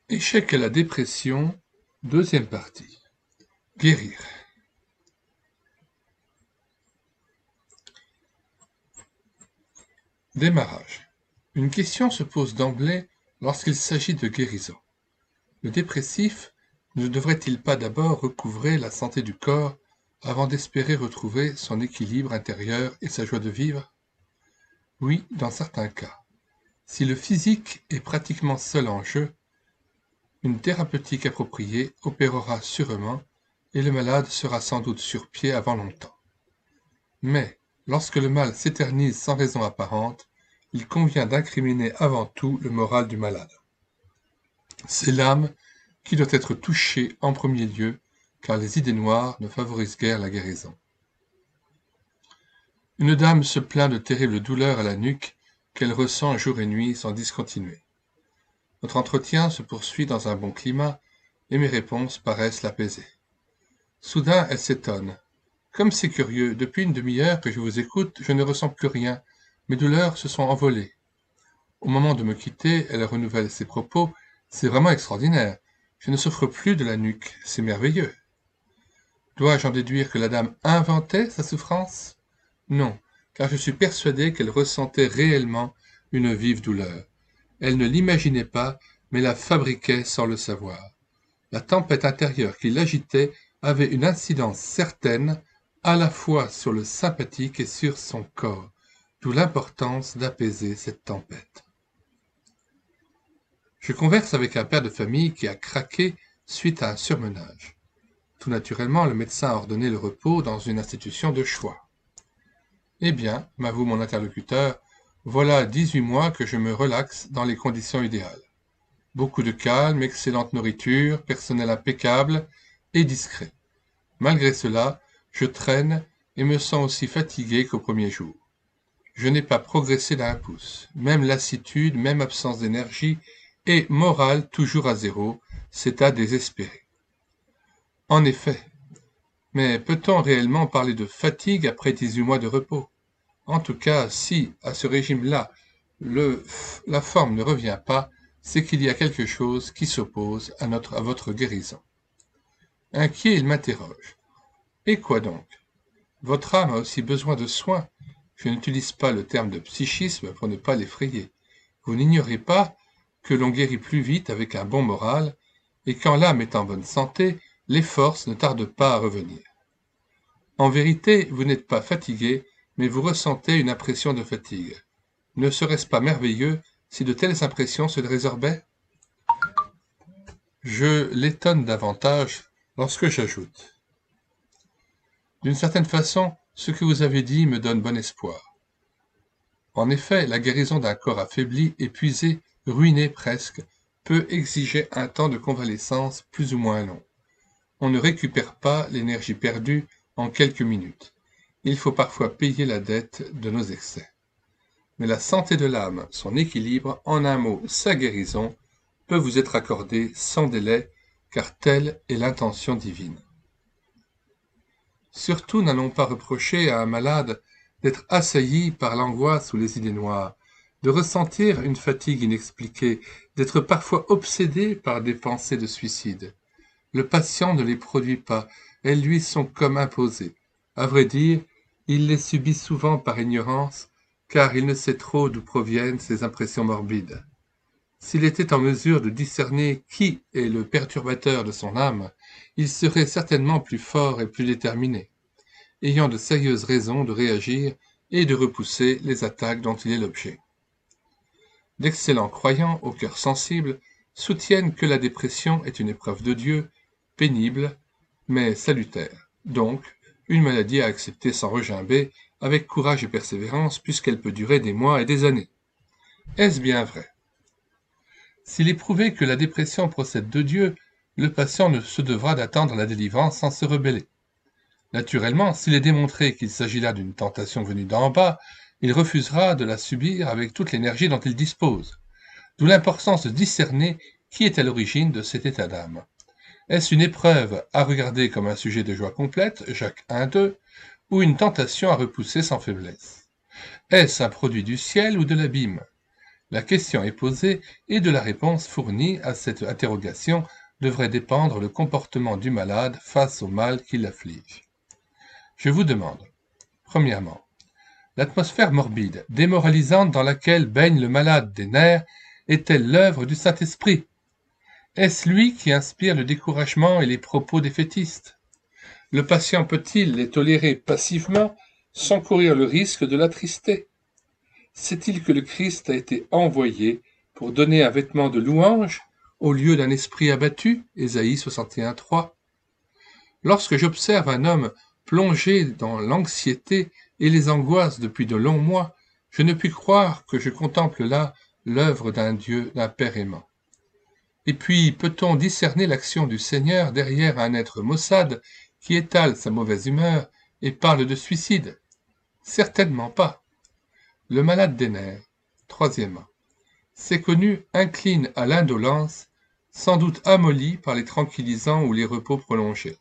Échec à la dépression, deuxième partie. Guérir. Démarrage. Une question se pose d'emblée lorsqu'il s'agit de guérison. Le dépressif ne devrait-il pas d'abord recouvrer la santé du corps avant d'espérer retrouver son équilibre intérieur et sa joie de vivre? Oui, dans certains cas. Si le physique est pratiquement seul en jeu, une thérapeutique appropriée opérera sûrement et le malade sera sans doute sur pied avant longtemps. Mais, lorsque le mal s'éternise sans raison apparente, il convient d'incriminer avant tout le moral du malade. C'est l'âme qui doit être touchée en premier lieu, car les idées noires ne favorisent guère la guérison. Une dame se plaint de terribles douleurs à la nuque qu'elle ressent jour et nuit sans discontinuer. Notre entretien se poursuit dans un bon climat et mes réponses paraissent l'apaiser. Soudain, elle s'étonne. Comme c'est curieux, depuis une demi-heure que je vous écoute, je ne ressens plus rien. Mes douleurs se sont envolées. Au moment de me quitter, elle renouvelle ses propos. C'est vraiment extraordinaire. Je ne souffre plus de la nuque. C'est merveilleux. Dois-je en déduire que la dame inventait sa souffrance? Non, car je suis persuadé qu'elle ressentait réellement une vive douleur. Elle ne l'imaginait pas, mais la fabriquait sans le savoir. La tempête intérieure qui l'agitait avait une incidence certaine, à la fois sur le sympathique et sur son corps, d'où l'importance d'apaiser cette tempête. Je converse avec un père de famille qui a craqué suite à un surmenage. Tout naturellement, le médecin a ordonné le repos dans une institution de choix. Eh bien, m'avoue mon interlocuteur, voilà 18 mois que je me relaxe dans les conditions idéales. Beaucoup de calme, excellente nourriture, personnel impeccable et discret. Malgré cela, je traîne et me sens aussi fatigué qu'au premier jour. Je n'ai pas progressé d'un pouce. Même lassitude, même absence d'énergie et morale toujours à zéro, c'est à désespérer. En effet, mais peut-on réellement parler de fatigue après 18 mois de repos? En tout cas, si, à ce régime-là, la forme ne revient pas, c'est qu'il y a quelque chose qui s'oppose à votre guérison. Inquiet, il m'interroge. Et quoi donc? Votre âme a aussi besoin de soins. Je n'utilise pas le terme de psychisme pour ne pas l'effrayer. Vous n'ignorez pas que l'on guérit plus vite avec un bon moral, et quand l'âme est en bonne santé, les forces ne tardent pas à revenir. En vérité, vous n'êtes pas fatigué, mais vous ressentez une impression de fatigue. Ne serait-ce pas merveilleux si de telles impressions se résorbaient? Je l'étonne davantage lorsque j'ajoute. D'une certaine façon, ce que vous avez dit me donne bon espoir. En effet, la guérison d'un corps affaibli, épuisé, ruiné presque, peut exiger un temps de convalescence plus ou moins long. On ne récupère pas l'énergie perdue en quelques minutes. Il faut parfois payer la dette de nos excès. Mais la santé de l'âme, son équilibre, en un mot, sa guérison, peut vous être accordée sans délai, car telle est l'intention divine. Surtout n'allons pas reprocher à un malade d'être assailli par l'angoisse ou les idées noires, de ressentir une fatigue inexpliquée, d'être parfois obsédé par des pensées de suicide. Le patient ne les produit pas, elles lui sont comme imposées. À vrai dire, il les subit souvent par ignorance, car il ne sait trop d'où proviennent ces impressions morbides. S'il était en mesure de discerner qui est le perturbateur de son âme, il serait certainement plus fort et plus déterminé, ayant de sérieuses raisons de réagir et de repousser les attaques dont il est l'objet. D'excellents croyants, au cœur sensible, soutiennent que la dépression est une épreuve de Dieu, pénible, mais salutaire. Donc, une maladie à accepter sans regimber, avec courage et persévérance, puisqu'elle peut durer des mois et des années. Est-ce bien vrai? S'il est prouvé que la dépression procède de Dieu, le patient ne se devra d'attendre la délivrance sans se rebeller. Naturellement, s'il est démontré qu'il s'agit là d'une tentation venue d'en bas, il refusera de la subir avec toute l'énergie dont il dispose. D'où l'importance de discerner qui est à l'origine de cet état d'âme. Est-ce une épreuve à regarder comme un sujet de joie complète, Jacques 1-2, ou une tentation à repousser sans faiblesse? Est-ce un produit du ciel ou de l'abîme? La question est posée et de la réponse fournie à cette interrogation devrait dépendre le comportement du malade face au mal qui l'afflige. Je vous demande, premièrement, l'atmosphère morbide, démoralisante dans laquelle baigne le malade des nerfs est-elle l'œuvre du Saint-Esprit? Est-ce lui qui inspire le découragement et les propos défaitistes? Le patient peut-il les tolérer passivement sans courir le risque de l'attrister? Sait-il que le Christ a été envoyé pour donner un vêtement de louange au lieu d'un esprit abattu? Ésaïe 61:3. Lorsque j'observe un homme plongé dans l'anxiété et les angoisses depuis de longs mois, je ne puis croire que je contemple là l'œuvre d'un Dieu, d'un Père aimant. Et puis, peut-on discerner l'action du Seigneur derrière un être maussade qui étale sa mauvaise humeur et parle de suicide? Certainement pas. Le malade des nerfs, troisièmement, c'est connu, incline à l'indolence, sans doute amolli par les tranquillisants ou les repos prolongés.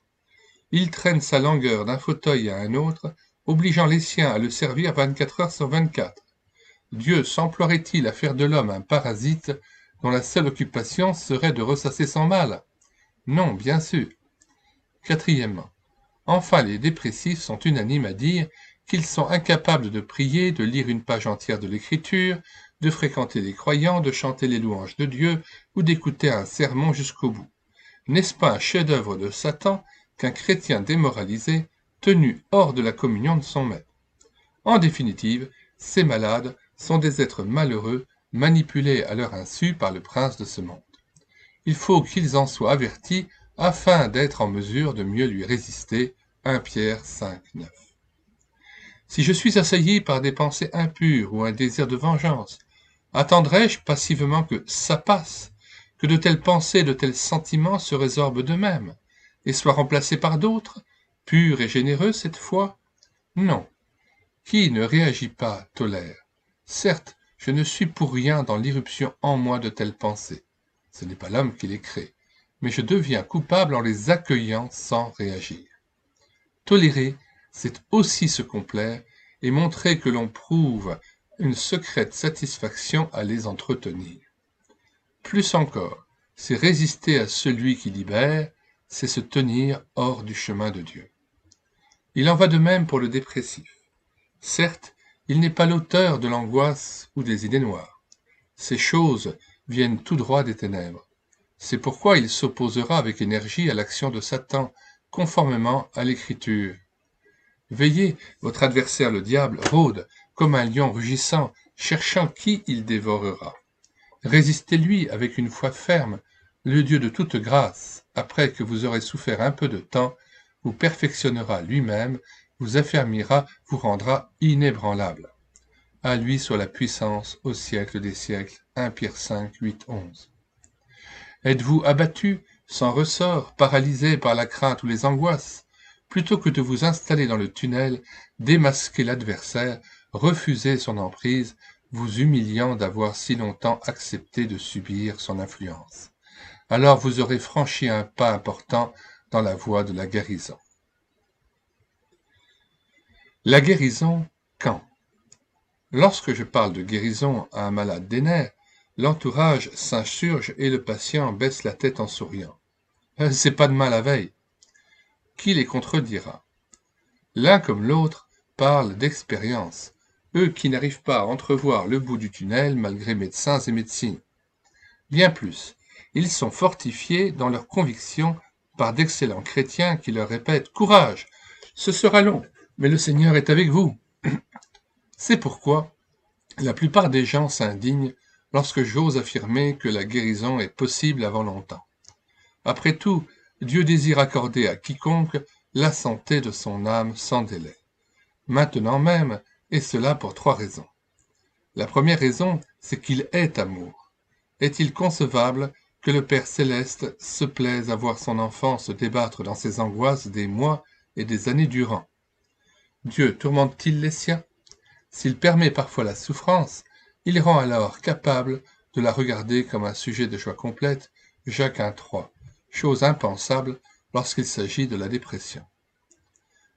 Il traîne sa langueur d'un fauteuil à un autre, obligeant les siens à le servir 24 heures sur 24. Dieu s'emploierait-il à faire de l'homme un parasite dont la seule occupation serait de ressasser son mal? Non, bien sûr. Quatrièmement, enfin les dépressifs sont unanimes à dire qu'ils sont incapables de prier, de lire une page entière de l'Écriture, de fréquenter les croyants, de chanter les louanges de Dieu ou d'écouter un sermon jusqu'au bout. N'est-ce pas un chef-d'œuvre de Satan qu'un chrétien démoralisé, tenu hors de la communion de son maître? En définitive, ces malades sont des êtres malheureux, manipulés à leur insu par le prince de ce monde. Il faut qu'ils en soient avertis afin d'être en mesure de mieux lui résister. 1 Pierre 5:9. Si je suis assailli par des pensées impures ou un désir de vengeance, attendrai-je passivement que ça passe, que de telles pensées, de tels sentiments se résorbent d'eux-mêmes, et soient remplacés par d'autres, purs et généreux cette fois? Non. Qui ne réagit pas tolère. Certes, je ne suis pour rien dans l'irruption en moi de telles pensées. Ce n'est pas l'homme qui les crée, mais je deviens coupable en les accueillant sans réagir. Tolérer, c'est aussi se complaire et montrer que l'on prouve une secrète satisfaction à les entretenir. Plus encore, c'est résister à celui qui libère, c'est se tenir hors du chemin de Dieu. Il en va de même pour le dépressif. Certes, il n'est pas l'auteur de l'angoisse ou des idées noires. Ces choses viennent tout droit des ténèbres. C'est pourquoi il s'opposera avec énergie à l'action de Satan, conformément à l'Écriture. Veillez, votre adversaire le diable rôde comme un lion rugissant, cherchant qui il dévorera. Résistez-lui avec une foi ferme. Le Dieu de toute grâce, après que vous aurez souffert un peu de temps, vous perfectionnera lui-même, vous affermira, vous rendra inébranlable. À lui soit la puissance au siècle des siècles. 1 Pierre 5, 8, 11. Êtes-vous abattu, sans ressort, paralysé par la crainte ou les angoisses? Plutôt que de vous installer dans le tunnel, démasquer l'adversaire, refuser son emprise, vous humiliant d'avoir si longtemps accepté de subir son influence. Alors vous aurez franchi un pas important dans la voie de la guérison. La guérison, quand? Lorsque je parle de guérison à un malade des nerfs, l'entourage s'insurge et le patient baisse la tête en souriant. C'est pas demain la veille. Qui les contredira? L'un comme l'autre parlent d'expérience, eux qui n'arrivent pas à entrevoir le bout du tunnel malgré médecins et médecines. Bien plus, ils sont fortifiés dans leurs convictions par d'excellents chrétiens qui leur répètent « Courage, ce sera long, mais le Seigneur est avec vous ». C'est pourquoi la plupart des gens s'indignent lorsque j'ose affirmer que la guérison est possible avant longtemps. Après tout, Dieu désire accorder à quiconque la santé de son âme sans délai. Maintenant même, et cela pour 3 raisons. La première raison, c'est qu'il est amour. Est-il concevable que le Père céleste se plaise à voir son enfant se débattre dans ses angoisses des mois et des années durant? Dieu tourmente-t-il les siens? S'il permet parfois la souffrance, il rend alors capable de la regarder comme un sujet de joie complète, Jacques 1,3, chose impensable lorsqu'il s'agit de la dépression.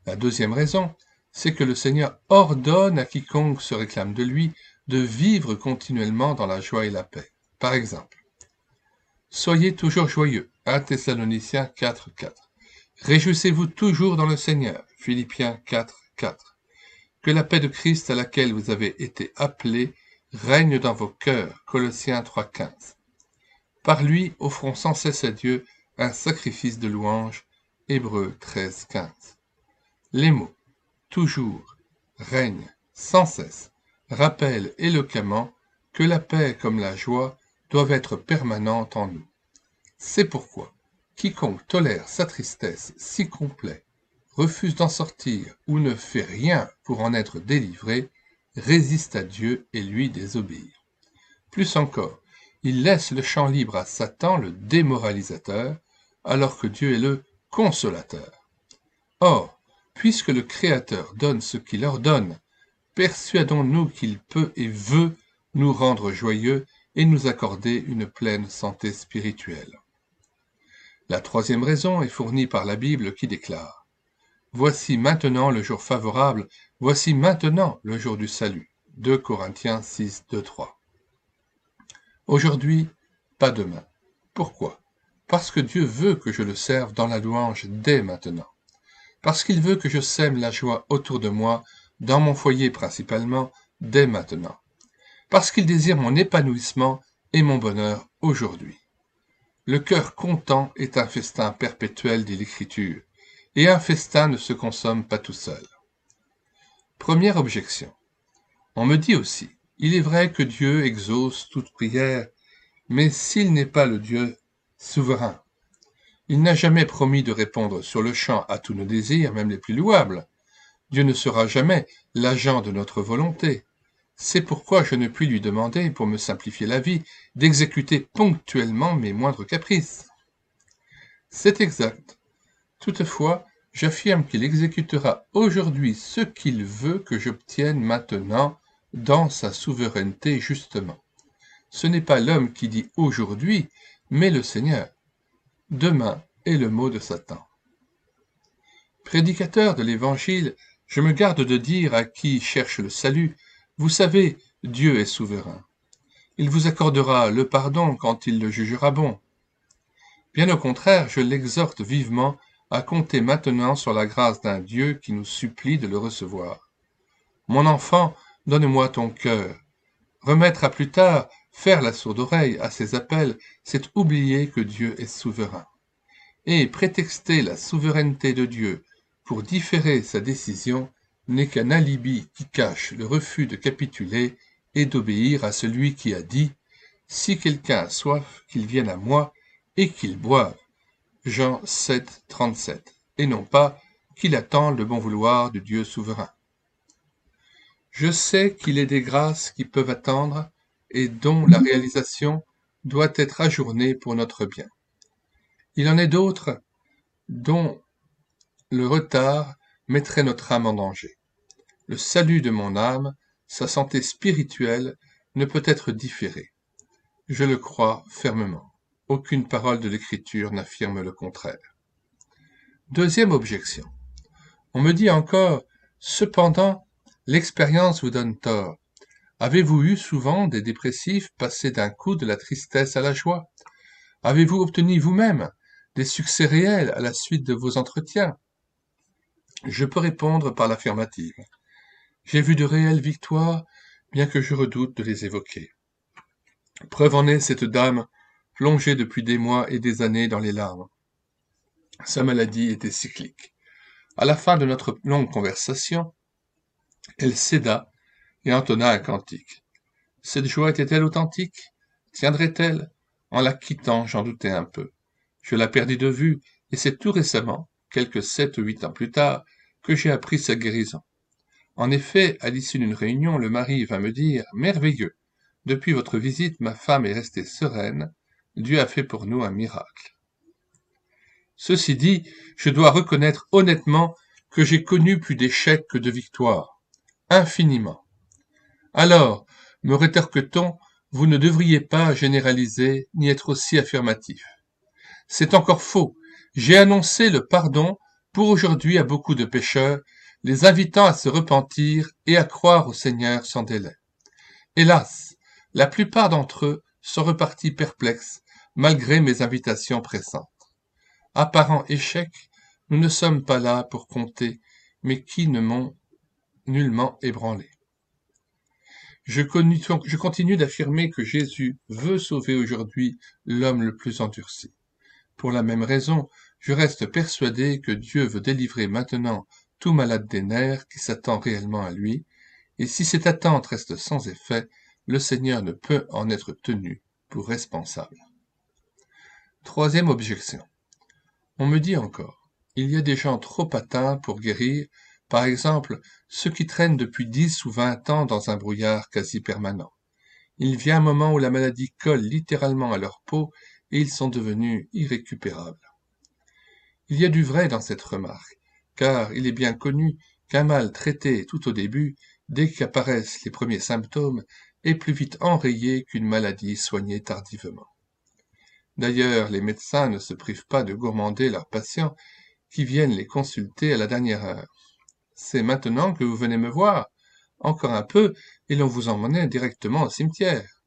La deuxième raison, c'est que le Seigneur ordonne à quiconque se réclame de lui de vivre continuellement dans la joie et la paix. Par exemple, soyez toujours joyeux, 1 Thessaloniciens 4:4. Réjouissez-vous toujours dans le Seigneur, Philippiens 4:4. Que la paix de Christ à laquelle vous avez été appelés règne dans vos cœurs, Colossiens 3:15. Par lui, offrons sans cesse à Dieu un sacrifice de louange, Hébreux 13:15. Les mots toujours, règne, sans cesse, rappellent éloquemment que la paix comme la joie doivent être permanentes en nous. C'est pourquoi quiconque tolère sa tristesse si complet, refuse d'en sortir ou ne fait rien pour en être délivré, résiste à Dieu et lui désobéit. Plus encore, il laisse le champ libre à Satan, le démoralisateur, alors que Dieu est le consolateur. Or, puisque le Créateur donne ce qu'il ordonne, persuadons-nous qu'il peut et veut nous rendre joyeux et nous accorder une pleine santé spirituelle. La troisième raison est fournie par la Bible qui déclare « Voici maintenant le jour favorable, voici maintenant le jour du salut » 2 Corinthiens 6, 2, 3. Aujourd'hui, pas demain. Pourquoi? Parce que Dieu veut que je le serve dans la louange dès maintenant. Parce qu'il veut que je sème la joie autour de moi, dans mon foyer principalement, dès maintenant. Parce qu'il désire mon épanouissement et mon bonheur aujourd'hui. Le cœur content est un festin perpétuel, dit l'Écriture, et un festin ne se consomme pas tout seul. Première objection. On me dit aussi, il est vrai que Dieu exauce toute prière, mais s'il n'est pas le Dieu souverain, il n'a jamais promis de répondre sur le champ à tous nos désirs, même les plus louables. Dieu ne sera jamais l'agent de notre volonté. C'est pourquoi je ne puis lui demander, pour me simplifier la vie, d'exécuter ponctuellement mes moindres caprices. C'est exact. Toutefois, j'affirme qu'il exécutera aujourd'hui ce qu'il veut que j'obtienne maintenant dans sa souveraineté justement. Ce n'est pas l'homme qui dit aujourd'hui, mais le Seigneur. Demain est le mot de Satan. Prédicateur de l'Évangile, je me garde de dire à qui cherche le salut, vous savez, Dieu est souverain. Il vous accordera le pardon quand il le jugera bon. Bien au contraire, je l'exhorte vivement à compter maintenant sur la grâce d'un Dieu qui nous supplie de le recevoir. Mon enfant, donne-moi ton cœur. Remettre à plus tard, faire la sourde oreille à ses appels, c'est oublier que Dieu est souverain. Et prétexter la souveraineté de Dieu pour différer sa décision n'est qu'un alibi qui cache le refus de capituler et d'obéir à celui qui a dit « Si quelqu'un a soif, qu'il vienne à moi et qu'il boive » Jean 7, 37, et non pas qu'il attend le bon vouloir du Dieu souverain. Je sais qu'il est des grâces qui peuvent attendre et dont la réalisation doit être ajournée pour notre bien. Il en est d'autres dont le retard mettrait notre âme en danger. Le salut de mon âme, sa santé spirituelle, ne peut être différé. Je le crois fermement. Aucune parole de l'Écriture n'affirme le contraire. Deuxième objection. On me dit encore, cependant, l'expérience vous donne tort. Avez-vous eu souvent des dépressifs passés d'un coup de la tristesse à la joie? Avez-vous obtenu vous-même des succès réels à la suite de vos entretiens? Je peux répondre par l'affirmative. J'ai vu de réelles victoires, bien que je redoute de les évoquer. Preuve en est cette dame, plongée depuis des mois et des années dans les larmes. Sa maladie était cyclique. À la fin de notre longue conversation, elle céda et entonna un cantique. Cette joie était-elle authentique? Tiendrait-elle? En la quittant, j'en doutais un peu. Je la perdis de vue, et c'est tout récemment, quelques 7 ou 8 ans plus tard, que j'ai appris sa guérison. En effet, à l'issue d'une réunion, le mari vint me dire « Merveilleux! Depuis votre visite, ma femme est restée sereine. Dieu a fait pour nous un miracle. » Ceci dit, je dois reconnaître honnêtement que j'ai connu plus d'échecs que de victoires. Infiniment. Alors, me rétorque-t-on, vous ne devriez pas généraliser ni être aussi affirmatif. C'est encore faux. J'ai annoncé le pardon pour aujourd'hui à beaucoup de pécheurs, les invitant à se repentir et à croire au Seigneur sans délai. Hélas, la plupart d'entre eux sont repartis perplexes, malgré mes invitations pressantes. Apparent échec, nous ne sommes pas là pour compter, mais qui ne m'ont nullement ébranlé. Je continue d'affirmer que Jésus veut sauver aujourd'hui l'homme le plus endurci. Pour la même raison, je reste persuadé que Dieu veut délivrer maintenant tout malade des nerfs qui s'attend réellement à lui, et si cette attente reste sans effet, le Seigneur ne peut en être tenu pour responsable. Troisième objection. On me dit encore, il y a des gens trop atteints pour guérir, par exemple ceux qui traînent depuis 10 ou 20 ans dans un brouillard quasi permanent. Il vient un moment où la maladie colle littéralement à leur peau et ils sont devenus irrécupérables. Il y a du vrai dans cette remarque, car il est bien connu qu'un mal traité tout au début, dès qu'apparaissent les premiers symptômes, est plus vite enrayé qu'une maladie soignée tardivement. D'ailleurs, les médecins ne se privent pas de gourmander leurs patients qui viennent les consulter à la dernière heure. C'est maintenant que vous venez me voir, encore un peu, et l'on vous emmène directement au cimetière.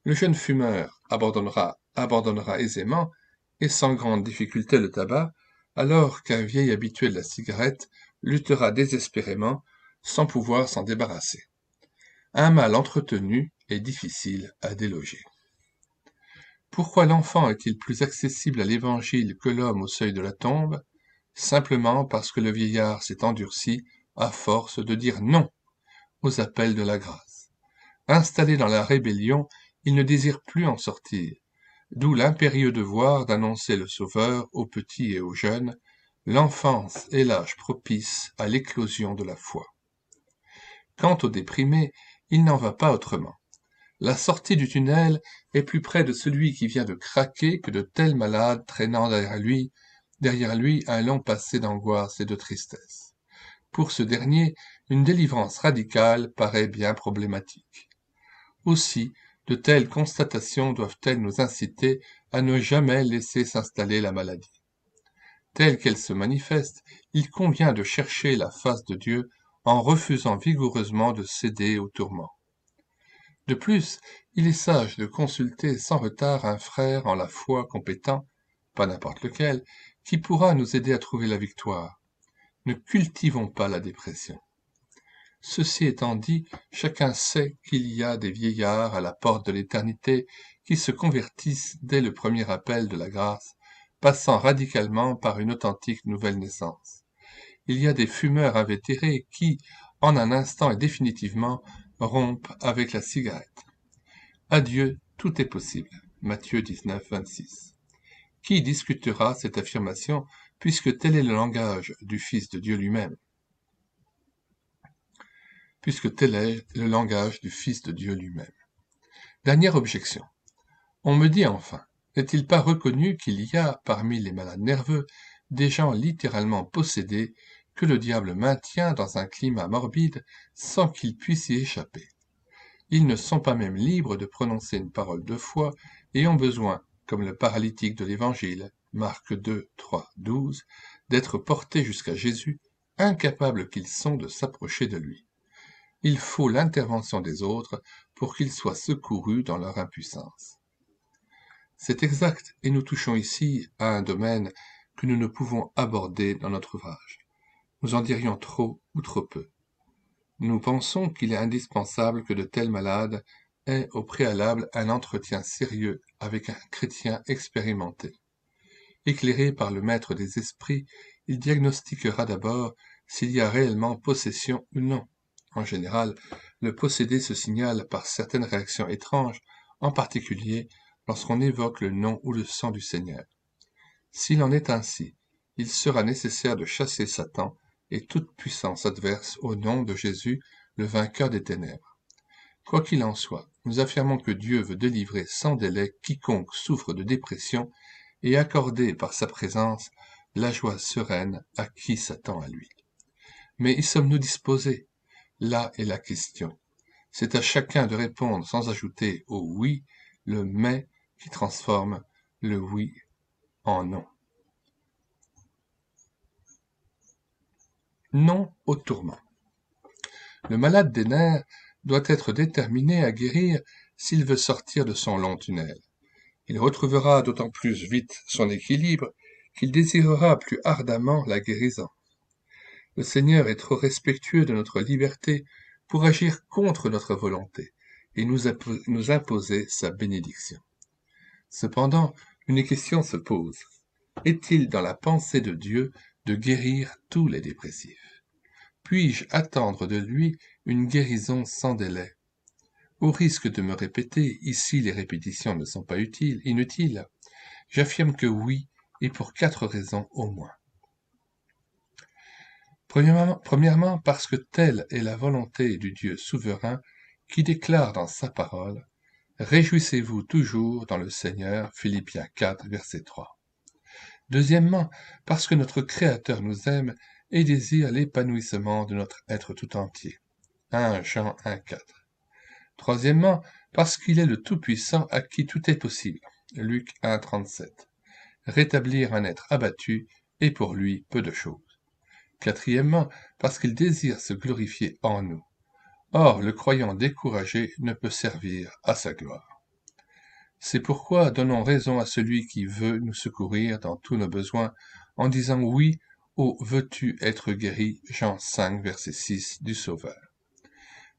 Le jeune fumeur abandonnera aisément et sans grande difficulté le tabac, alors qu'un vieil habitué de la cigarette luttera désespérément sans pouvoir s'en débarrasser. Un mal entretenu est difficile à déloger. Pourquoi l'enfant est-il plus accessible à l'Évangile que l'homme au seuil de la tombe? Simplement parce que le vieillard s'est endurci à force de dire non aux appels de la grâce. Installé dans la rébellion, il ne désire plus en sortir, d'où l'impérieux devoir d'annoncer le Sauveur aux petits et aux jeunes. L'enfance est l'âge propice à l'éclosion de la foi. Quant aux déprimés, il n'en va pas autrement. La sortie du tunnel est plus près de celui qui vient de craquer que de tels malades traînant derrière lui un long passé d'angoisse et de tristesse. Pour ce dernier, une délivrance radicale paraît bien problématique. Aussi, de telles constatations doivent-elles nous inciter à ne jamais laisser s'installer la maladie. Telle qu'elle se manifeste, il convient de chercher la face de Dieu en refusant vigoureusement de céder au tourment. De plus, il est sage de consulter sans retard un frère en la foi compétent, pas n'importe lequel, qui pourra nous aider à trouver la victoire. Ne cultivons pas la dépression. Ceci étant dit, chacun sait qu'il y a des vieillards à la porte de l'éternité qui se convertissent dès le premier appel de la grâce, passant radicalement par une authentique nouvelle naissance. Il y a des fumeurs invétérés qui, en un instant et définitivement, rompent avec la cigarette. À Dieu, tout est possible. Matthieu 19, 26. Qui discutera cette affirmation, puisque tel est le langage du Fils de Dieu lui-même? Dernière objection. On me dit enfin, n'est-il pas reconnu qu'il y a, parmi les malades nerveux, des gens littéralement possédés que le diable maintient dans un climat morbide sans qu'ils puissent y échapper? Ils ne sont pas même libres de prononcer une parole de foi et ont besoin, comme le paralytique de l'Évangile, Marc 2, 3, 12, d'être portés jusqu'à Jésus, incapables qu'ils sont de s'approcher de lui. Il faut l'intervention des autres pour qu'ils soient secourus dans leur impuissance. C'est exact, et nous touchons ici à un domaine que nous ne pouvons aborder dans notre ouvrage. Nous en dirions trop ou trop peu. Nous pensons qu'il est indispensable que de tels malades aient au préalable un entretien sérieux avec un chrétien expérimenté. Éclairé par le maître des esprits, il diagnostiquera d'abord s'il y a réellement possession ou non. En général, le possédé se signale par certaines réactions étranges, en particulier lorsqu'on évoque le nom ou le sang du Seigneur. S'il en est ainsi, il sera nécessaire de chasser Satan et toute puissance adverse au nom de Jésus, le vainqueur des ténèbres. Quoi qu'il en soit, nous affirmons que Dieu veut délivrer sans délai quiconque souffre de dépression et accorder par sa présence la joie sereine à qui s'attend à lui. Mais y sommes-nous disposés? Là est la question. C'est à chacun de répondre sans ajouter au oui le mais qui transforme le oui en non. Non au tourment. Le malade des nerfs doit être déterminé à guérir s'il veut sortir de son long tunnel. Il retrouvera d'autant plus vite son équilibre qu'il désirera plus ardemment la guérison. Le Seigneur est trop respectueux de notre liberté pour agir contre notre volonté et nous imposer sa bénédiction. Cependant, une question se pose. Est-il dans la pensée de Dieu de guérir tous les dépressifs? Puis-je attendre de lui une guérison sans délai? Au risque de me répéter, ici les répétitions ne sont pas inutiles, j'affirme que oui, et pour 4 raisons au moins. Premièrement, parce que telle est la volonté du Dieu souverain qui déclare dans sa parole « Réjouissez-vous toujours dans le Seigneur » Philippiens 4, verset 3. Deuxièmement, parce que notre Créateur nous aime et désire l'épanouissement de notre être tout entier. 1 Jean 1, 4. Troisièmement, parce qu'il est le Tout-Puissant à qui tout est possible. Luc 1, 37. Rétablir un être abattu est pour lui peu de choses. Quatrièmement, parce qu'il désire se glorifier en nous. Or, le croyant découragé ne peut servir à sa gloire. C'est pourquoi donnons raison à celui qui veut nous secourir dans tous nos besoins en disant oui au « veux-tu être guéri » Jean 5, verset 6 du Sauveur.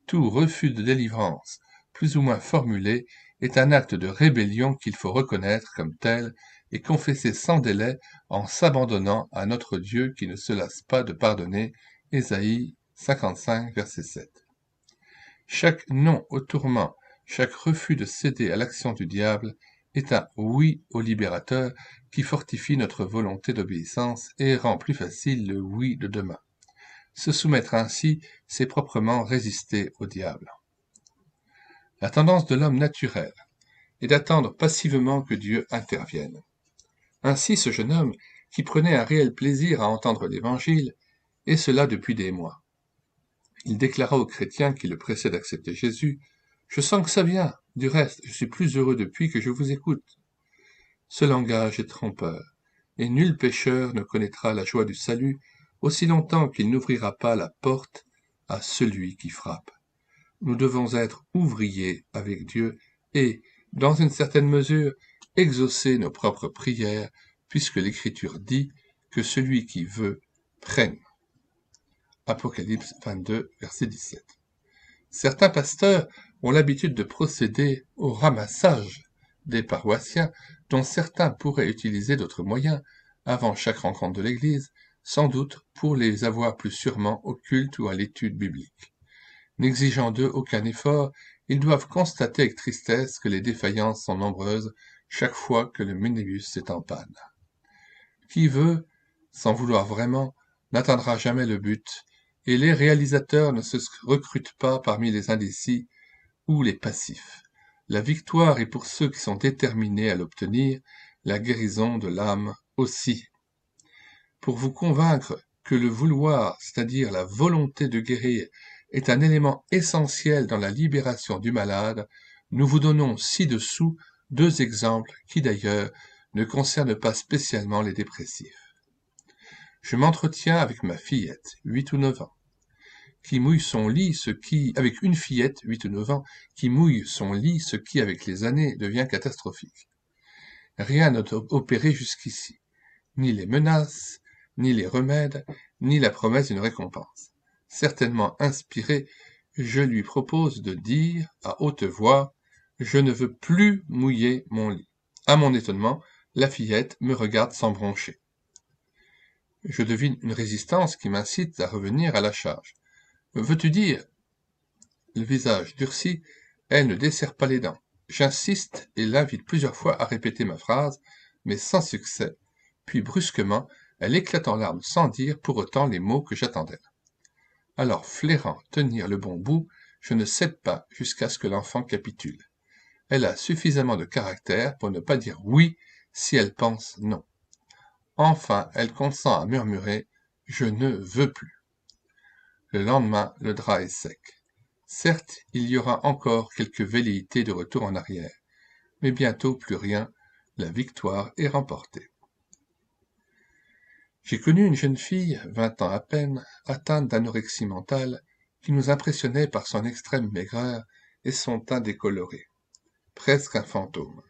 Tout refus de délivrance, plus ou moins formulé, est un acte de rébellion qu'il faut reconnaître comme tel et confesser sans délai en s'abandonnant à notre Dieu qui ne se lasse pas de pardonner. Ésaïe 55, verset 7. Chaque non au tourment, chaque refus de céder à l'action du diable est un oui au libérateur qui fortifie notre volonté d'obéissance et rend plus facile le oui de demain. Se soumettre ainsi, c'est proprement résister au diable. La tendance de l'homme naturel est d'attendre passivement que Dieu intervienne. Ainsi ce jeune homme, qui prenait un réel plaisir à entendre l'Évangile, et cela depuis des mois. Il déclara aux chrétiens qui le pressaient d'accepter Jésus, « Je sens que ça vient, du reste, je suis plus heureux depuis que je vous écoute. » Ce langage est trompeur, et nul pécheur ne connaîtra la joie du salut aussi longtemps qu'il n'ouvrira pas la porte à celui qui frappe. Nous devons être ouvriers avec Dieu et, dans une certaine mesure, exaucer nos propres prières, puisque l'Écriture dit que celui qui veut prenne. Apocalypse 22, verset 17. Certains pasteurs ont l'habitude de procéder au ramassage des paroissiens, dont certains pourraient utiliser d'autres moyens avant chaque rencontre de l'Église, sans doute pour les avoir plus sûrement au culte ou à l'étude biblique. N'exigeant d'eux aucun effort, ils doivent constater avec tristesse que les défaillances sont nombreuses chaque fois que le minibus est en panne. Qui veut, sans vouloir vraiment, n'atteindra jamais le but, et les réalisateurs ne se recrutent pas parmi les indécis ou les passifs. La victoire est pour ceux qui sont déterminés à l'obtenir, la guérison de l'âme aussi. Pour vous convaincre que le vouloir, c'est-à-dire la volonté de guérir, est un élément essentiel dans la libération du malade, nous vous donnons ci-dessous 2 exemples qui d'ailleurs ne concernent pas spécialement les dépressifs. Je m'entretiens avec ma fillette, 8 ou 9 ans, qui mouille son lit, avec une fillette, 8 ou 9 ans, qui mouille son lit, ce qui, avec les années, devient catastrophique. Rien n'a opéré jusqu'ici, ni les menaces, ni les remèdes, ni la promesse d'une récompense. Certainement inspiré, je lui propose de dire à haute voix « Je ne veux plus mouiller mon lit ». À mon étonnement, la fillette me regarde sans broncher. Je devine une résistance qui m'incite à revenir à la charge. « Veux-tu dire ?» Le visage durci, elle ne desserre pas les dents. J'insiste et l'invite plusieurs fois à répéter ma phrase, mais sans succès. Puis brusquement, elle éclate en larmes sans dire pour autant les mots que j'attendais. Alors, flairant tenir le bon bout, je ne cède pas jusqu'à ce que l'enfant capitule. Elle a suffisamment de caractère pour ne pas dire oui si elle pense non. Enfin, elle consent à murmurer « Je ne veux plus ». Le lendemain, le drap est sec. Certes, il y aura encore quelques velléités de retour en arrière, mais bientôt plus rien, la victoire est remportée. J'ai connu une jeune fille, 20 ans à peine, atteinte d'anorexie mentale, qui nous impressionnait par son extrême maigreur et son teint décoloré, presque un fantôme.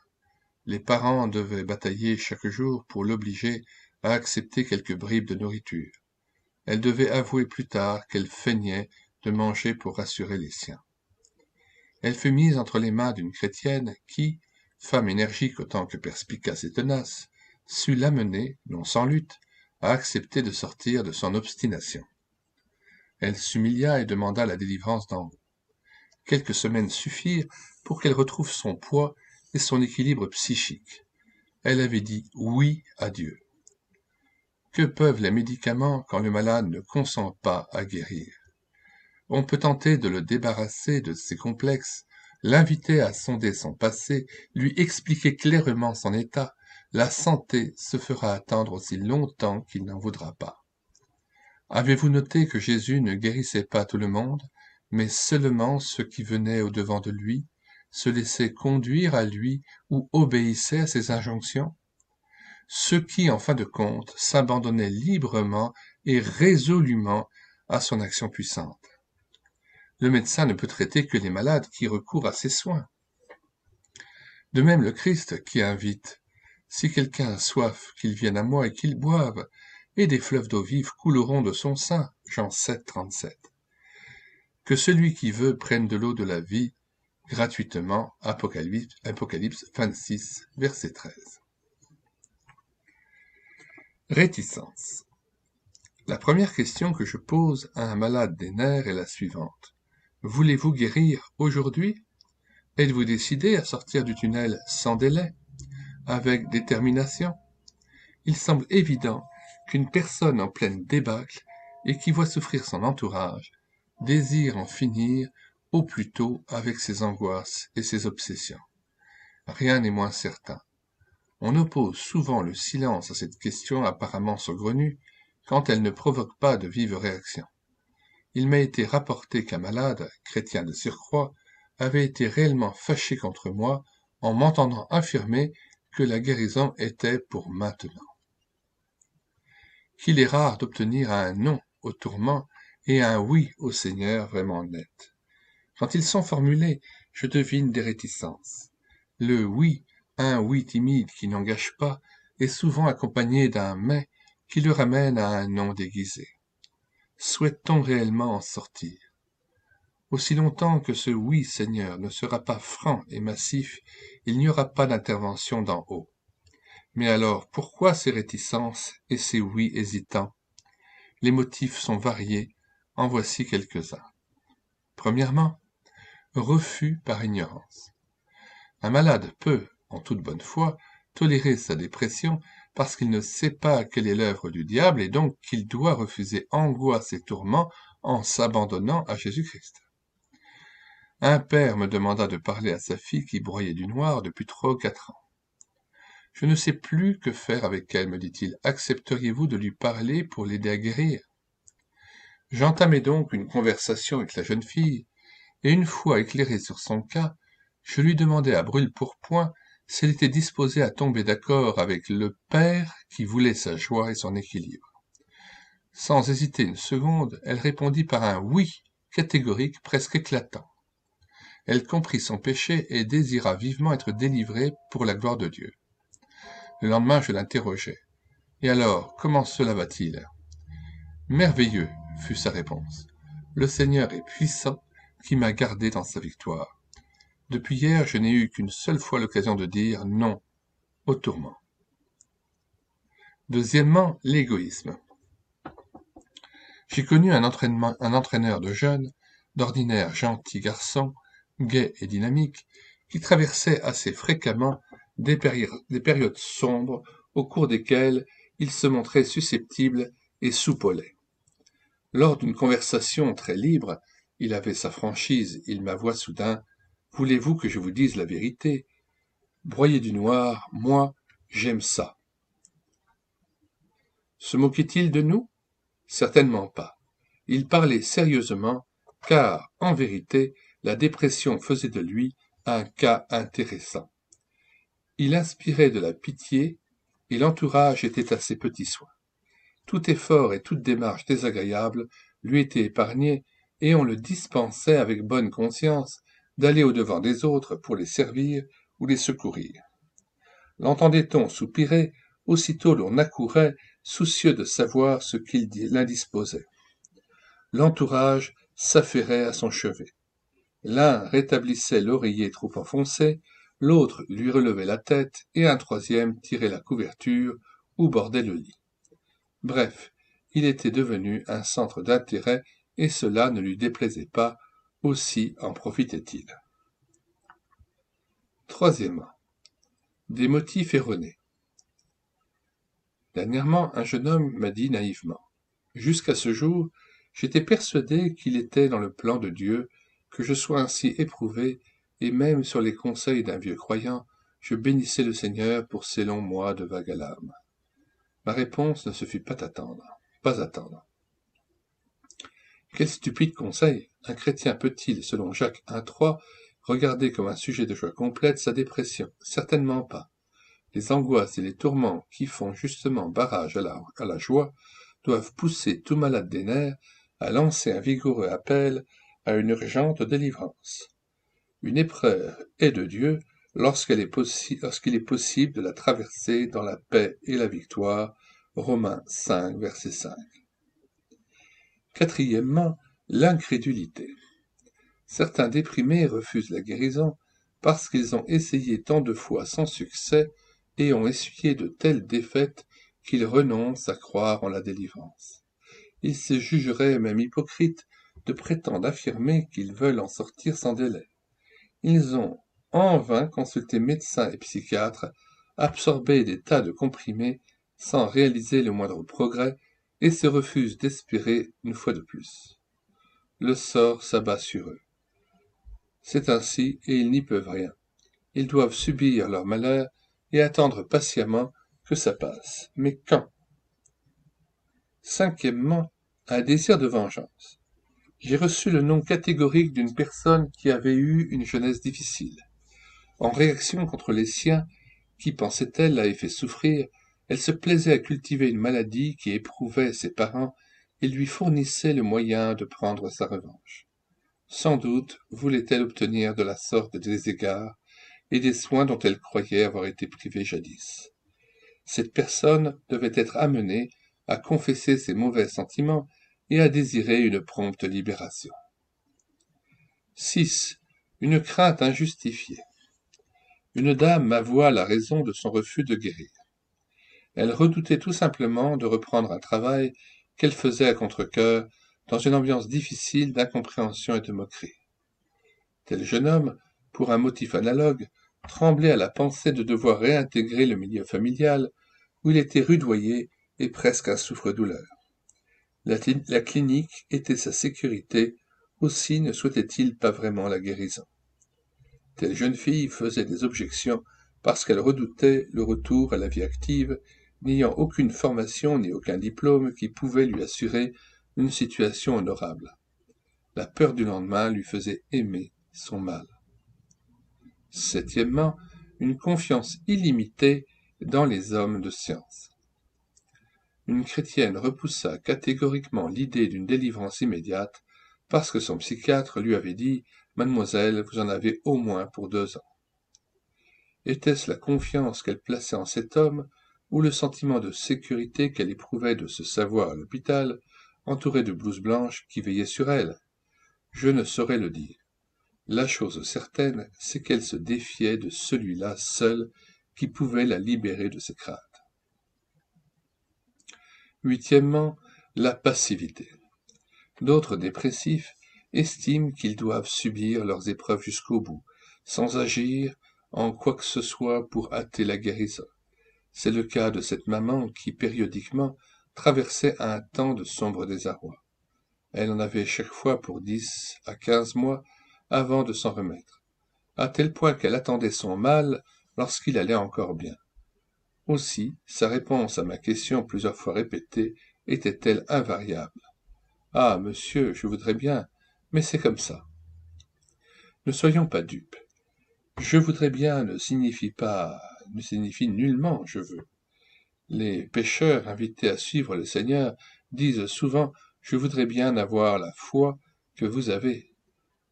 Les parents devaient batailler chaque jour pour l'obliger à accepter quelques bribes de nourriture. Elle devait avouer plus tard qu'elle feignait de manger pour rassurer les siens. Elle fut mise entre les mains d'une chrétienne qui, femme énergique autant que perspicace et tenace, sut l'amener, non sans lutte, à accepter de sortir de son obstination. Elle s'humilia et demanda la délivrance d'en haut. Quelques semaines suffirent pour qu'elle retrouve son poids et son équilibre psychique. Elle avait dit oui à Dieu. Que peuvent les médicaments quand le malade ne consent pas à guérir? On peut tenter de le débarrasser de ses complexes, l'inviter à sonder son passé, lui expliquer clairement son état. La santé se fera attendre aussi longtemps qu'il n'en voudra pas. Avez-vous noté que Jésus ne guérissait pas tout le monde, mais seulement ceux qui venaient au-devant de lui, se laissaient conduire à lui ou obéissaient à ses injonctions? Ceux qui, en fin de compte, s'abandonnaient librement et résolument à son action puissante. Le médecin ne peut traiter que les malades qui recourent à ses soins. De même le Christ qui invite « Si quelqu'un a soif, qu'il vienne à moi et qu'il boive, et des fleuves d'eau vive couleront de son sein. » Jean 7, 37. Que celui qui veut prenne de l'eau de la vie gratuitement. Apocalypse 26, verset 13. Réticence. La première question que je pose à un malade des nerfs est la suivante. Voulez-vous guérir aujourd'hui? Êtes-vous décidé à sortir du tunnel sans délai, avec détermination? Il semble évident qu'une personne en pleine débâcle et qui voit souffrir son entourage désire en finir au plus tôt avec ses angoisses et ses obsessions. Rien n'est moins certain. On oppose souvent le silence à cette question apparemment saugrenue quand elle ne provoque pas de vives réactions. Il m'a été rapporté qu'un malade, chrétien de surcroît, avait été réellement fâché contre moi en m'entendant affirmer que la guérison était pour maintenant. Qu'il est rare d'obtenir un non au tourment et un oui au Seigneur vraiment net. Quand ils sont formulés, je devine des réticences. Le oui, un oui timide qui n'engage pas, est souvent accompagné d'un mais qui le ramène à un non déguisé. Souhaite-t-on réellement en sortir? Aussi longtemps que ce oui, Seigneur, ne sera pas franc et massif, il n'y aura pas d'intervention d'en haut. Mais alors, pourquoi ces réticences et ces oui hésitants? Les motifs sont variés, en voici quelques-uns. Premièrement, refus par ignorance. Un malade peut, en toute bonne foi, tolérer sa dépression parce qu'il ne sait pas quelle est l'œuvre du diable et donc qu'il doit refuser angoisse et tourments en s'abandonnant à Jésus-Christ. Un père me demanda de parler à sa fille qui broyait du noir depuis 3 ou 4 ans. Je ne sais plus que faire avec elle, me dit-il. Accepteriez-vous de lui parler pour l'aider à guérir? J'entamai donc une conversation avec la jeune fille, et une fois éclairé sur son cas, je lui demandai à brûle-pourpoint si elle était disposée à tomber d'accord avec le père qui voulait sa joie et son équilibre. Sans hésiter une seconde, elle répondit par un oui catégorique presque éclatant. Elle comprit son péché et désira vivement être délivrée pour la gloire de Dieu. Le lendemain, je l'interrogeai. « Et alors, comment cela va-t-il » ? « Merveilleux, fut sa réponse. Le Seigneur est puissant, qui m'a gardé dans sa victoire. Depuis hier, je n'ai eu qu'une seule fois l'occasion de dire non au tourment. » Deuxièmement, l'égoïsme. J'ai connu un entraîneur de jeunes, d'ordinaire gentil garçon, gai et dynamique, qui traversait assez fréquemment des périodes sombres au cours desquelles il se montrait susceptible et soupolait. Lors d'une conversation très libre, il avait sa franchise, il m'avoua soudain « Voulez-vous que je vous dise la vérité? Broyer du noir, moi, j'aime ça. » Se moquait-il de nous? Certainement pas. Il parlait sérieusement, car, en vérité, la dépression faisait de lui un cas intéressant. Il inspirait de la pitié, et l'entourage était à ses petits soins. Tout effort et toute démarche désagréable lui étaient épargnés et on le dispensait avec bonne conscience d'aller au-devant des autres pour les servir ou les secourir. L'entendait-on soupirer, aussitôt l'on accourait, soucieux de savoir ce qu'il l'indisposait. L'entourage s'affairait à son chevet. L'un rétablissait l'oreiller trop enfoncé, l'autre lui relevait la tête, et un troisième tirait la couverture ou bordait le lit. Bref, il était devenu un centre d'intérêt, et cela ne lui déplaisait pas, aussi en profitait-il. Troisièmement, des motifs erronés. Dernièrement, un jeune homme m'a dit naïvement: « Jusqu'à ce jour, j'étais persuadé qu'il était dans le plan de Dieu que je sois ainsi éprouvé, et même sur les conseils d'un vieux croyant, je bénissais le Seigneur pour ces longs mois de vague à l'âme. » Ma réponse ne se fit pas attendre. Quel stupide conseil! Un chrétien peut-il, selon Jacques 1,3, regarder comme un sujet de joie complète sa dépression? Certainement pas. Les angoisses et les tourments qui font justement barrage à la joie doivent pousser tout malade des nerfs à lancer un vigoureux appel à une urgente délivrance. Une épreuve est de Dieu lorsqu'il est possible de la traverser dans la paix et la victoire. Romains 5, verset 5. Quatrièmement, l'incrédulité. Certains déprimés refusent la guérison parce qu'ils ont essayé tant de fois sans succès et ont essuyé de telles défaites qu'ils renoncent à croire en la délivrance. Ils se jugeraient même hypocrites de prétendre affirmer qu'ils veulent en sortir sans délai. Ils ont en vain consulté médecins et psychiatres, absorbé des tas de comprimés sans réaliser le moindre progrès, et se refusent d'espérer une fois de plus. Le sort s'abat sur eux. C'est ainsi, et ils n'y peuvent rien. Ils doivent subir leur malheur et attendre patiemment que ça passe. Mais quand? Cinquièmement, un désir de vengeance. J'ai reçu le nom catégorique d'une personne qui avait eu une jeunesse difficile. En réaction contre les siens, qui, pensait-elle, l'avaient fait souffrir, elle se plaisait à cultiver une maladie qui éprouvait ses parents et lui fournissait le moyen de prendre sa revanche. Sans doute voulait-elle obtenir de la sorte des égards et des soins dont elle croyait avoir été privée jadis. Cette personne devait être amenée à confesser ses mauvais sentiments et à désirer une prompte libération. 6. Une crainte injustifiée. Une dame m'avoua la raison de son refus de guérir. Elle redoutait tout simplement de reprendre un travail qu'elle faisait à contre-cœur dans une ambiance difficile d'incompréhension et de moquerie. Tel jeune homme, pour un motif analogue, tremblait à la pensée de devoir réintégrer le milieu familial où il était rudoyé et presque un souffre-douleur. La clinique était sa sécurité, aussi ne souhaitait-il pas vraiment la guérison. Telle jeune fille faisait des objections parce qu'elle redoutait le retour à la vie active, n'ayant aucune formation ni aucun diplôme qui pouvait lui assurer une situation honorable. La peur du lendemain lui faisait aimer son mal. Septièmement, une confiance illimitée dans les hommes de science. Une chrétienne repoussa catégoriquement l'idée d'une délivrance immédiate parce que son psychiatre lui avait dit « Mademoiselle, vous en avez au moins pour 2 ans ». Était-ce la confiance qu'elle plaçait en cet homme ou le sentiment de sécurité qu'elle éprouvait de se savoir à l'hôpital, entourée de blouses blanches qui veillaient sur elle? Je ne saurais le dire. La chose certaine, c'est qu'elle se défiait de celui-là seul qui pouvait la libérer de ses craintes. Huitièmement, la passivité. D'autres dépressifs estiment qu'ils doivent subir leurs épreuves jusqu'au bout, sans agir en quoi que ce soit pour hâter la guérison. C'est le cas de cette maman qui, périodiquement, traversait un temps de sombre désarroi. Elle en avait chaque fois pour 10 à 15 mois avant de s'en remettre, à tel point qu'elle attendait son mal lorsqu'il allait encore bien. Aussi, sa réponse à ma question plusieurs fois répétée était-elle invariable. « Ah, monsieur, je voudrais bien, mais c'est comme ça. » Ne soyons pas dupes. Je voudrais bien ne signifie nullement je veux. Les pécheurs invités à suivre le Seigneur disent souvent « je voudrais bien avoir la foi que vous avez,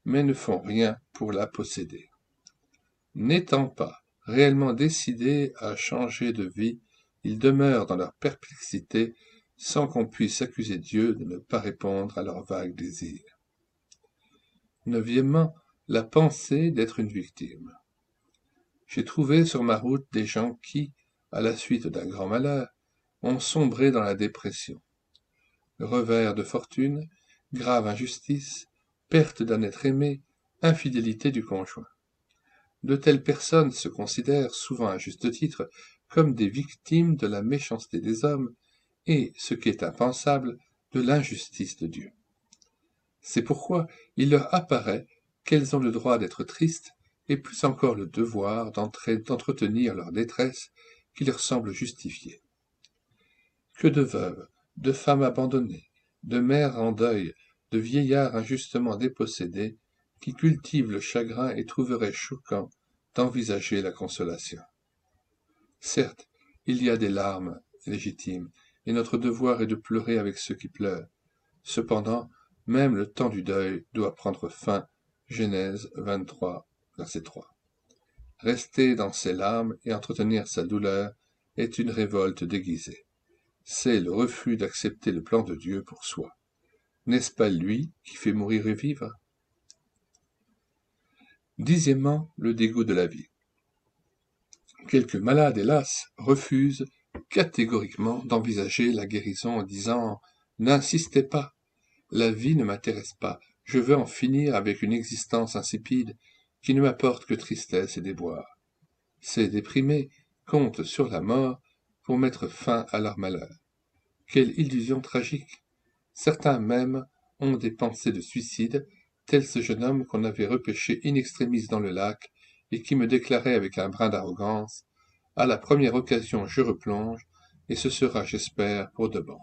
mais ne font rien pour la posséder. N'étant pas réellement décidés à changer de vie, ils demeurent dans leur perplexité sans qu'on puisse accuser Dieu de ne pas répondre à leurs vagues désirs. Neuvièmement, la pensée d'être une victime. J'ai trouvé sur ma route des gens qui, à la suite d'un grand malheur, ont sombré dans la dépression. Revers de fortune, grave injustice, perte d'un être aimé, infidélité du conjoint. De telles personnes se considèrent, souvent à juste titre, comme des victimes de la méchanceté des hommes et, ce qui est impensable, de l'injustice de Dieu. C'est pourquoi il leur apparaît qu'elles ont le droit d'être tristes et plus encore le devoir d'entretenir leur détresse qui leur semble justifiée. Que de veuves, de femmes abandonnées, de mères en deuil, de vieillards injustement dépossédés, qui cultivent le chagrin et trouveraient choquant d'envisager la consolation. Certes, il y a des larmes légitimes, et notre devoir est de pleurer avec ceux qui pleurent. Cependant, même le temps du deuil doit prendre fin. Genèse 23, verset 3. Rester dans ses larmes et entretenir sa douleur est une révolte déguisée. C'est le refus d'accepter le plan de Dieu pour soi. N'est-ce pas lui qui fait mourir et vivre? Dixièmement, le dégoût de la vie. Quelques malades, hélas, refusent catégoriquement d'envisager la guérison en disant « N'insistez pas, la vie ne m'intéresse pas, je veux en finir avec une existence insipide qui ne m'apporte que tristesse et déboire. » Ces déprimés comptent sur la mort pour mettre fin à leur malheur. Quelle illusion tragique! Certains même ont des pensées de suicide, tel ce jeune homme qu'on avait repêché in extremis dans le lac et qui me déclarait avec un brin d'arrogance « À la première occasion je replonge, et ce sera, j'espère, pour de bon. »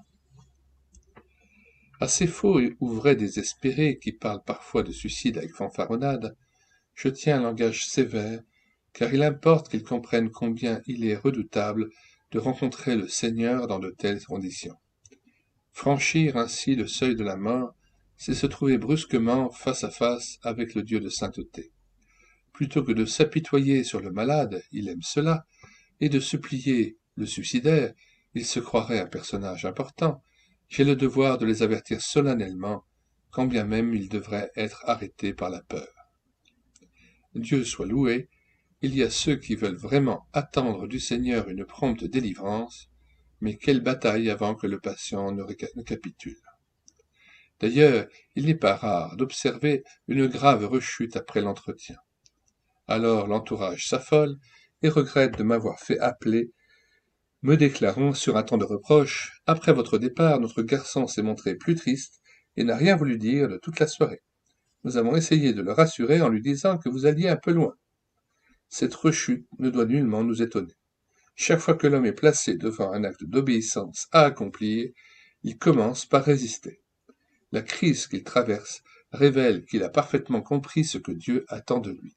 À ces faux ou vrais désespérés qui parlent parfois de suicide avec fanfaronnade, je tiens un langage sévère, car il importe qu'ils comprennent combien il est redoutable de rencontrer le Seigneur dans de telles conditions. Franchir ainsi le seuil de la mort, c'est se trouver brusquement face à face avec le Dieu de sainteté. Plutôt que de s'apitoyer sur le malade, il aime cela, et de supplier le suicidaire, il se croirait un personnage important, j'ai le devoir de les avertir solennellement, quand bien même ils devraient être arrêtés par la peur. Dieu soit loué, il y a ceux qui veulent vraiment attendre du Seigneur une prompte délivrance, mais quelle bataille avant que le patient ne capitule. D'ailleurs, il n'est pas rare d'observer une grave rechute après l'entretien. Alors l'entourage s'affole et regrette de m'avoir fait appeler, me déclarant sur un ton de reproche « Après votre départ, notre garçon s'est montré plus triste et n'a rien voulu dire de toute la soirée. Nous avons essayé de le rassurer en lui disant que vous alliez un peu loin. » Cette rechute ne doit nullement nous étonner. Chaque fois que l'homme est placé devant un acte d'obéissance à accomplir, il commence par résister. La crise qu'il traverse révèle qu'il a parfaitement compris ce que Dieu attend de lui.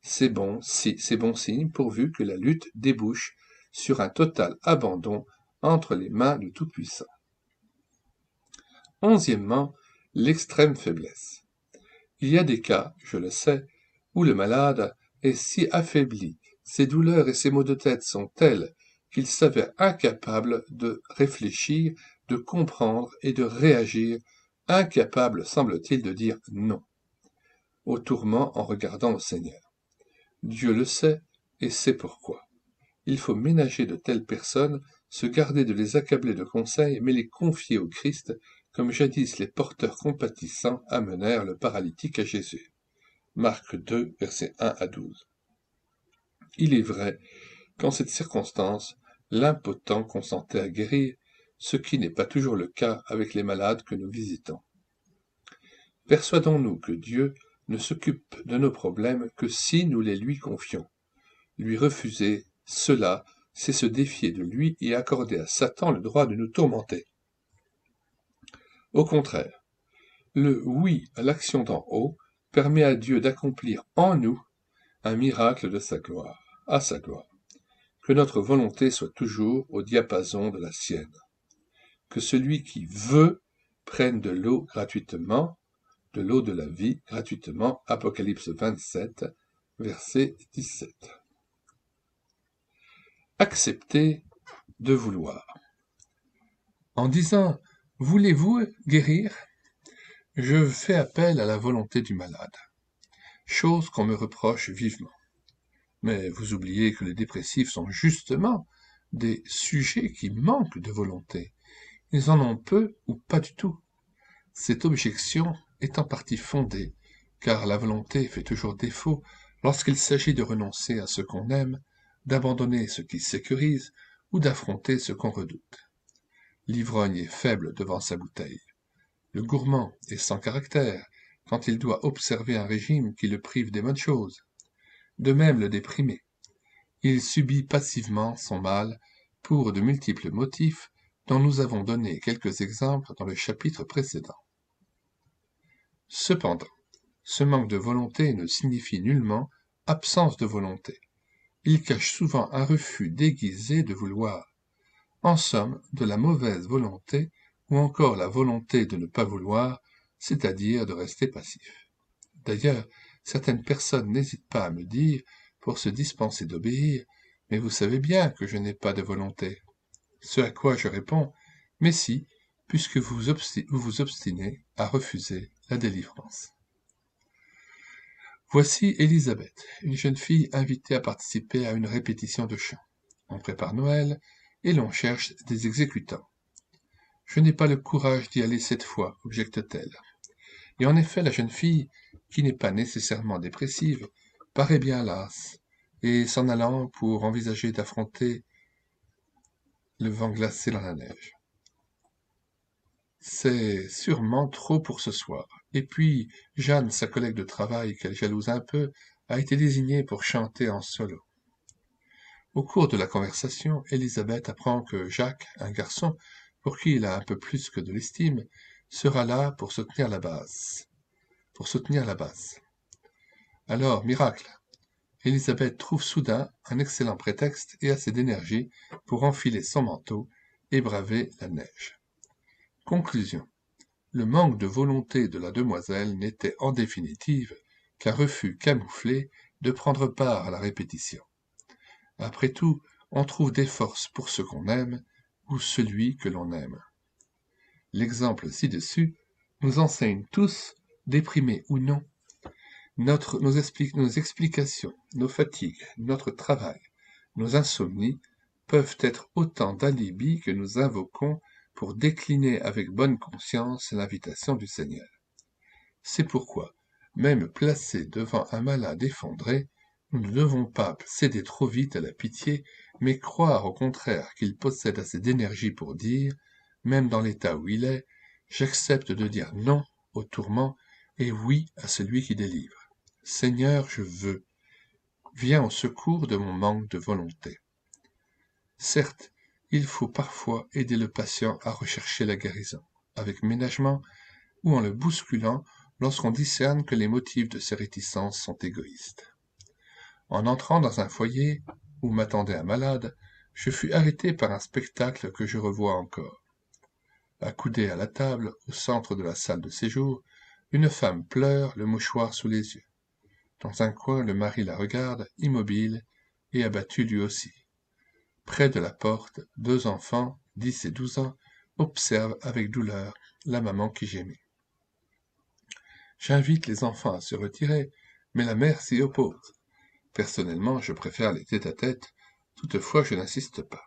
C'est bon signe pourvu que la lutte débouche sur un total abandon entre les mains du Tout-Puissant. Onzièmement, l'extrême faiblesse. Il y a des cas, je le sais, où le malade est si affaibli, ses douleurs et ses maux de tête sont tels qu'il s'avère incapable de réfléchir, de comprendre et de réagir, incapable, semble-t-il, de dire non au tourment en regardant au Seigneur. Dieu le sait, et sait pourquoi. Il faut ménager de telles personnes, se garder de les accabler de conseils, mais les confier au Christ, comme jadis les porteurs compatissants amenèrent le paralytique à Jésus. Marc 2, versets 1 à 12. Il est vrai qu'en cette circonstance, l'impotent consentait à guérir, ce qui n'est pas toujours le cas avec les malades que nous visitons. Persuadons-nous que Dieu ne s'occupe de nos problèmes que si nous les lui confions. Lui refuser cela, c'est se défier de lui et accorder à Satan le droit de nous tourmenter. Au contraire, le oui à l'action d'en haut permet à Dieu d'accomplir en nous un miracle de sa gloire, à sa gloire. Que notre volonté soit toujours au diapason de la sienne. Que celui qui veut prenne de l'eau gratuitement, de l'eau de la vie gratuitement. Apocalypse 27, verset 17. Accepter de vouloir. En disant « Voulez-vous guérir ?» je fais appel à la volonté du malade, chose qu'on me reproche vivement. Mais vous oubliez que les dépressifs sont justement des sujets qui manquent de volonté. Ils en ont peu ou pas du tout. Cette objection est en partie fondée, car la volonté fait toujours défaut lorsqu'il s'agit de renoncer à ce qu'on aime, d'abandonner ce qui sécurise ou d'affronter ce qu'on redoute. L'ivrogne est faible devant sa bouteille. Le gourmand est sans caractère quand il doit observer un régime qui le prive des bonnes choses. De même le déprimé. Il subit passivement son mal pour de multiples motifs dont nous avons donné quelques exemples dans le chapitre précédent. Cependant, ce manque de volonté ne signifie nullement absence de volonté. Il cache souvent un refus déguisé de vouloir. En somme, de la mauvaise volonté ou encore la volonté de ne pas vouloir, c'est-à-dire de rester passif. D'ailleurs, certaines personnes n'hésitent pas à me dire, pour se dispenser d'obéir, « Mais vous savez bien que je n'ai pas de volonté. » Ce à quoi je réponds, « Mais si, puisque vous vous obstinez à refuser la délivrance. » Voici Élisabeth, une jeune fille invitée à participer à une répétition de chant. On prépare Noël et l'on cherche des exécutants. « Je n'ai pas le courage d'y aller cette fois, objecte-t-elle. Et en effet, la jeune fille, qui n'est pas nécessairement dépressive, paraît bien lasse, et s'en allant pour envisager d'affronter le vent glacé dans la neige. C'est sûrement trop pour ce soir. Et puis, Jeanne, sa collègue de travail, qu'elle jalouse un peu, a été désignée pour chanter en solo. Au cours de la conversation, Élisabeth apprend que Jacques, un garçon, pour qui il a un peu plus que de l'estime, sera là pour soutenir la basse. Alors, miracle, Élisabeth trouve soudain un excellent prétexte et assez d'énergie pour enfiler son manteau et braver la neige. Conclusion. Le manque de volonté de la demoiselle n'était en définitive qu'un refus camouflé de prendre part à la répétition. Après tout, on trouve des forces pour ce qu'on aime ou celui que l'on aime. L'exemple ci-dessus nous enseigne tous, déprimés ou non, nos explications, nos fatigues, notre travail, nos insomnies peuvent être autant d'alibis que nous invoquons pour décliner avec bonne conscience l'invitation du Seigneur. C'est pourquoi, même placés devant un malade effondré, nous ne devons pas céder trop vite à la pitié, mais croire au contraire qu'il possède assez d'énergie pour dire, même dans l'état où il est, j'accepte de dire non au tourment et oui à celui qui délivre. Seigneur, je veux. Viens au secours de mon manque de volonté. Certes, il faut parfois aider le patient à rechercher la guérison, avec ménagement ou en le bousculant lorsqu'on discerne que les motifs de ses réticences sont égoïstes. En entrant dans un foyer où m'attendait un malade, je fus arrêté par un spectacle que je revois encore. Accoudée à la table, au centre de la salle de séjour, une femme pleure, le mouchoir sous les yeux. Dans un coin, le mari la regarde, immobile et abattu lui aussi. Près de la porte, 2 enfants, 10 et 12 ans, observent avec douleur la maman qui gémit. J'invite les enfants à se retirer, mais la mère s'y oppose. Personnellement, je préfère les tête-à-tête, toutefois je n'insiste pas.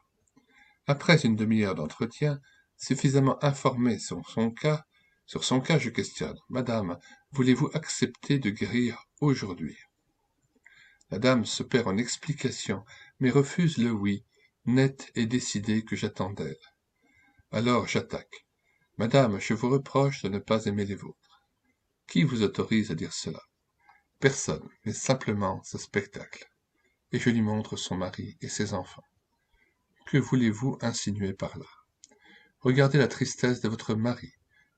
Après une demi-heure d'entretien, suffisamment informé sur son cas, je questionne. « Madame, voulez-vous accepter de guérir aujourd'hui ?» La dame se perd en explications, mais refuse le oui, net et décidé que j'attends d'elle. Alors j'attaque. « Madame, je vous reproche de ne pas aimer les vôtres. » Qui vous autorise à dire cela? Personne, mais simplement ce spectacle. Et je lui montre son mari et ses enfants. Que voulez-vous insinuer par là? Regardez la tristesse de votre mari,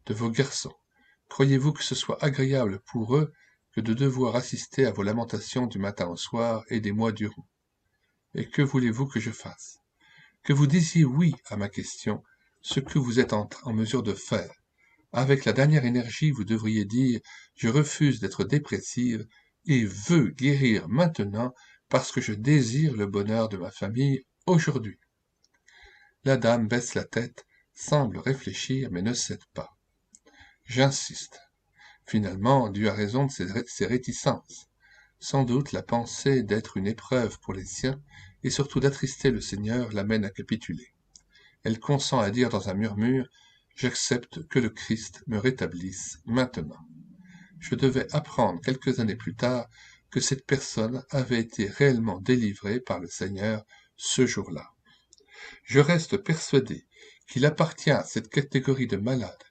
de vos garçons. Croyez-vous que ce soit agréable pour eux que de devoir assister à vos lamentations du matin au soir et des mois durant? Et que voulez-vous que je fasse? Que vous disiez oui à ma question, ce que vous êtes en mesure de faire, Avec la dernière énergie, vous devriez dire « Je refuse d'être dépressive et veux guérir maintenant parce que je désire le bonheur de ma famille aujourd'hui. » La dame baisse la tête, semble réfléchir mais ne cède pas. J'insiste. Finalement, Dieu a raison de ses réticences. Sans doute la pensée d'être une épreuve pour les siens et surtout d'attrister le Seigneur l'amène à capituler. Elle consent à dire dans un murmure « J'accepte que le Christ me rétablisse maintenant. » Je devais apprendre quelques années plus tard que cette personne avait été réellement délivrée par le Seigneur ce jour-là. Je reste persuadé qu'il appartient à cette catégorie de malades,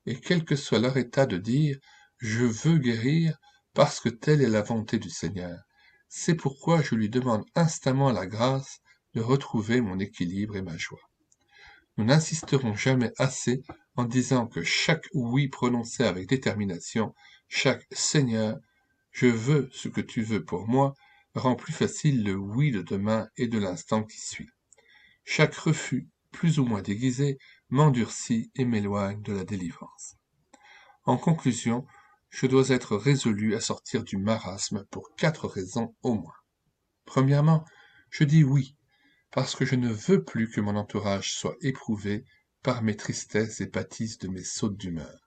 et quel que soit leur état, de dire « Je veux guérir parce que telle est la volonté du Seigneur. » C'est pourquoi je lui demande instamment la grâce de retrouver mon équilibre et ma joie. Nous n'insisterons jamais assez en disant que chaque oui prononcé avec détermination, chaque Seigneur, je veux ce que tu veux pour moi, rend plus facile le oui de demain et de l'instant qui suit. Chaque refus, plus ou moins déguisé, m'endurcit et m'éloigne de la délivrance. En conclusion, je dois être résolu à sortir du marasme pour 4 raisons au moins. Premièrement, je dis oui, parce que je ne veux plus que mon entourage soit éprouvé par mes tristesses et pâtisse de mes sautes d'humeur.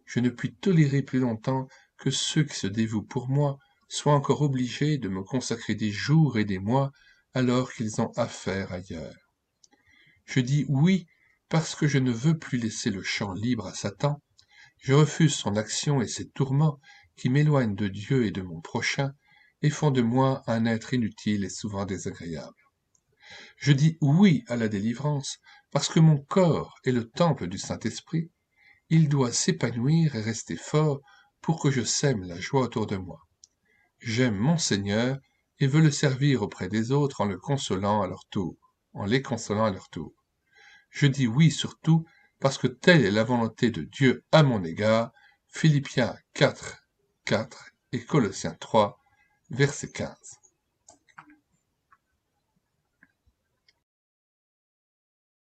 Je ne puis tolérer plus longtemps que ceux qui se dévouent pour moi soient encore obligés de me consacrer des jours et des mois alors qu'ils ont affaire ailleurs. Je dis oui parce que je ne veux plus laisser le champ libre à Satan. Je refuse son action et ses tourments qui m'éloignent de Dieu et de mon prochain et font de moi un être inutile et souvent désagréable. Je dis oui à la délivrance parce que mon corps est le temple du Saint-Esprit. Il doit s'épanouir et rester fort pour que je sème la joie autour de moi. J'aime mon Seigneur et veux le servir auprès des autres en les consolant à leur tour. Je dis oui surtout parce que telle est la volonté de Dieu à mon égard. Philippiens 4, 4 et Colossiens 3, verset 15.